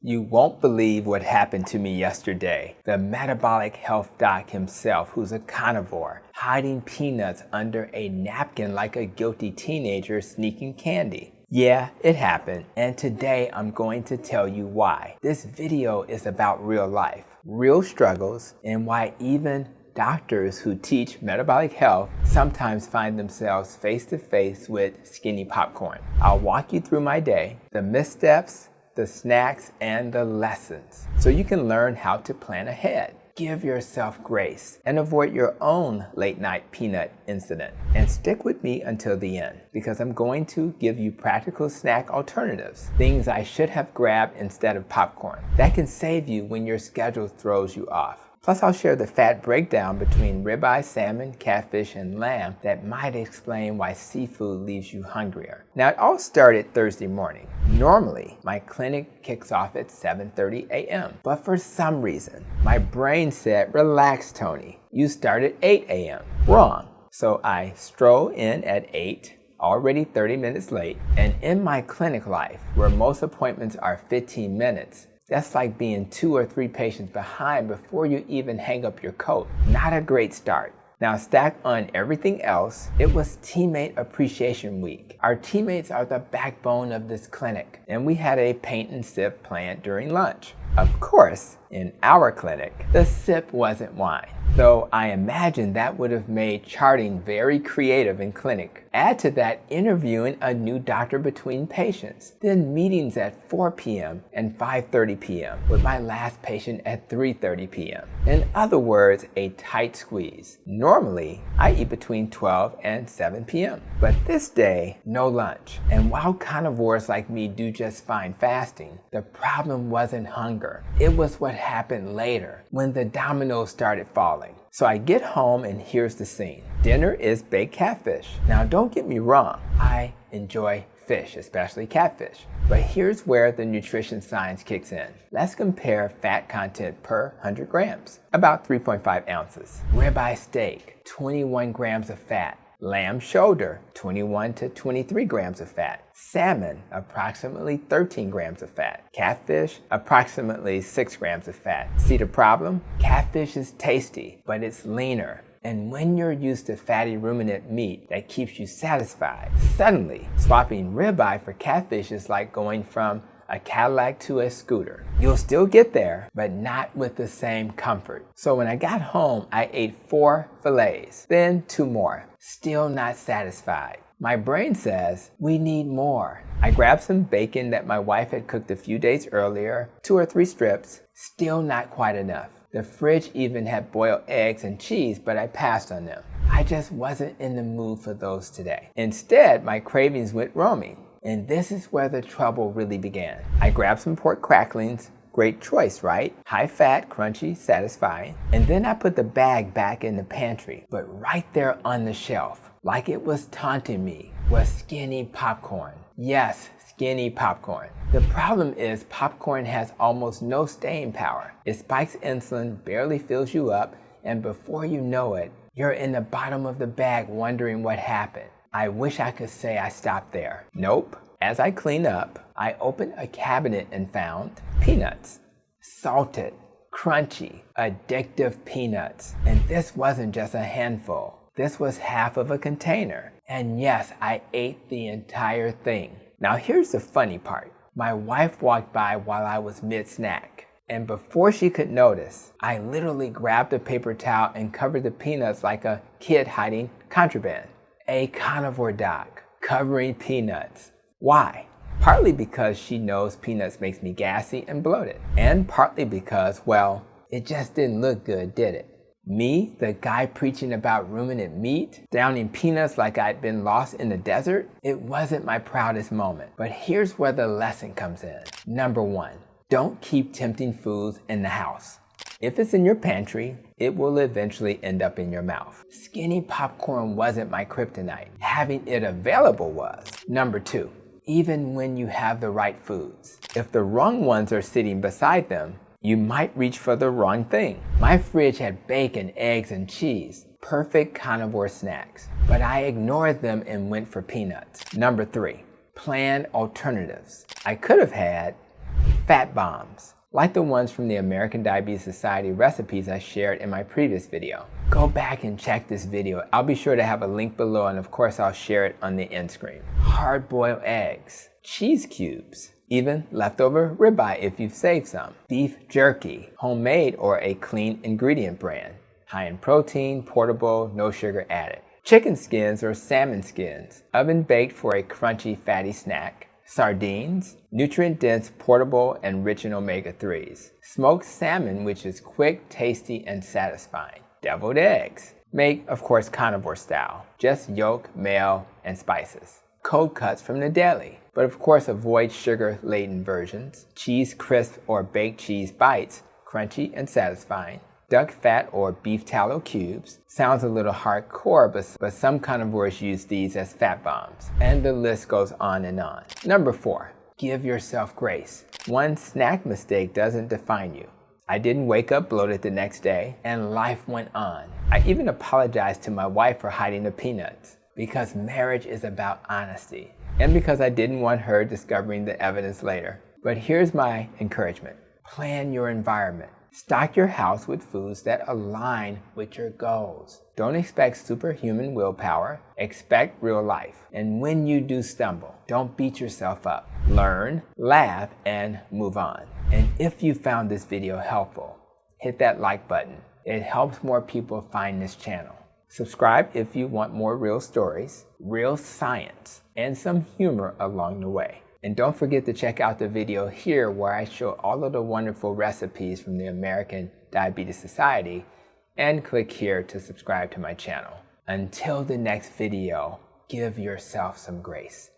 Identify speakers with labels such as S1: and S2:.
S1: You won't believe what happened to me yesterday. The metabolic health doc himself, who's a carnivore, hiding peanuts under a napkin like a guilty teenager sneaking candy. Yeah, it happened, and today I'm going to tell you why. This video is about real life, real struggles, and why even doctors who teach metabolic health sometimes find themselves face to face with skinny popcorn. I'll walk you through my day, the missteps, the snacks, and the lessons, so you can learn how to plan ahead. Give yourself grace and avoid your own late night peanut incident. And stick with me until the end, because I'm going to give you practical snack alternatives, things I should have grabbed instead of popcorn, that can save you when your schedule throws you off. Plus, I'll share the fat breakdown between ribeye, salmon, catfish, and lamb that might explain why seafood leaves you hungrier. Now, it all started Thursday morning. Normally, my clinic kicks off at 7:30 a.m. But for some reason, my brain said, relax, Tony. You start at 8 a.m. Wrong. So I stroll in at 8, already 30 minutes late. And in my clinic life, where most appointments are 15 minutes, that's like being 2 or 3 patients behind before you even hang up your coat. Not a great start. Now, stacked on everything else, it was Teammate Appreciation Week. Our teammates are the backbone of this clinic, and we had a paint and sip planned during lunch. Of course, in our clinic, the sip wasn't wine, though I imagine that would have made charting very creative in clinic. Add to that interviewing a new doctor between patients, then meetings at 4 p.m. and 5:30 p.m. with my last patient at 3:30 p.m. In other words, a tight squeeze. Normally, I eat between 12 and 7 p.m. But this day, no lunch. And while carnivores like me do just fine fasting, the problem wasn't hunger. It was what happened later, when the dominoes started falling. So I get home and here's the scene. Dinner is baked catfish. Now don't get me wrong, I enjoy fish, especially catfish. But here's where the nutrition science kicks in. Let's compare fat content per 100 grams, about 3.5 ounces. Ribeye steak, 21 grams of fat. Lamb shoulder, 21 to 23 grams of fat. Salmon, approximately 13 grams of fat. Catfish, approximately 6 grams of fat. See the problem? Catfish is tasty, but it's leaner. And when you're used to fatty ruminant meat that keeps you satisfied, suddenly swapping ribeye for catfish is like going from a Cadillac to a scooter. You'll still get there, but not with the same comfort. So when I got home, I ate 4 fillets, then 2 more. Still not satisfied. My brain says, we need more. I grabbed some bacon that my wife had cooked a few days earlier, 2 or 3 strips, still not quite enough. The fridge even had boiled eggs and cheese, but I passed on them. I just wasn't in the mood for those today. Instead, my cravings went roaming. And this is where the trouble really began. I grabbed some pork cracklings. Great choice, right? High fat, crunchy, satisfying. And then I put the bag back in the pantry. But right there on the shelf, like it was taunting me, was skinny popcorn. Yes, skinny popcorn. The problem is popcorn has almost no staying power. It spikes insulin, barely fills you up, and before you know it, you're in the bottom of the bag wondering what happened. I wish I could say I stopped there. Nope. As I clean up, I opened a cabinet and found peanuts. Salted, crunchy, addictive peanuts. And this wasn't just a handful. This was half of a container. And yes, I ate the entire thing. Now here's the funny part. My wife walked by while I was mid-snack. And before she could notice, I literally grabbed a paper towel and covered the peanuts like a kid hiding contraband. A Carnivore Doc covering peanuts. Why? Partly because she knows peanuts makes me gassy and bloated. And partly because, well, it just didn't look good, did it? Me, the guy preaching about ruminant meat, downing peanuts like I'd been lost in the desert? It wasn't my proudest moment. But here's where the lesson comes in. Number 1, don't keep tempting foods in the house. If it's in your pantry, it will eventually end up in your mouth. Skinny popcorn wasn't my kryptonite. Having it available was. Number 2, even when you have the right foods, if the wrong ones are sitting beside them, you might reach for the wrong thing. My fridge had bacon, eggs, and cheese. Perfect carnivore snacks. But I ignored them and went for peanuts. Number 3, plan alternatives. I could have had fat bombs, like the ones from the American Diabetes Society recipes I shared in my previous video. Go back and check this video. I'll be sure to have a link below, and of course I'll share it on the end screen. Hard-boiled eggs, cheese cubes, even leftover ribeye if you've saved some. Beef jerky, homemade or a clean ingredient brand. High in protein, portable, no sugar added. Chicken skins or salmon skins, oven baked for a crunchy, fatty snack. Sardines, nutrient-dense, portable, and rich in omega-3s. Smoked salmon, which is quick, tasty, and satisfying. Deviled eggs, made, of course, carnivore style. Just yolk, mayo, and spices. Cold cuts from the deli, but of course avoid sugar-laden versions. Cheese crisp or baked cheese bites, crunchy and satisfying. Duck fat or beef tallow cubes. Sounds a little hardcore, but some carnivores use these as fat bombs. And the list goes on and on. Number 4, give yourself grace. One snack mistake doesn't define you. I didn't wake up bloated the next day, and life went on. I even apologized to my wife for hiding the peanuts, because marriage is about honesty, and because I didn't want her discovering the evidence later. But here's my encouragement. Plan your environment. Stock your house with foods that align with your goals. Don't expect superhuman willpower, expect real life. And when you do stumble, don't beat yourself up. Learn, laugh, and move on. And if you found this video helpful, hit that like button. It helps more people find this channel. Subscribe if you want more real stories, real science, and some humor along the way. And don't forget to check out the video here where I show all of the wonderful recipes from the American Diabetes Society, and click here to subscribe to my channel. Until the next video, give yourself some grace.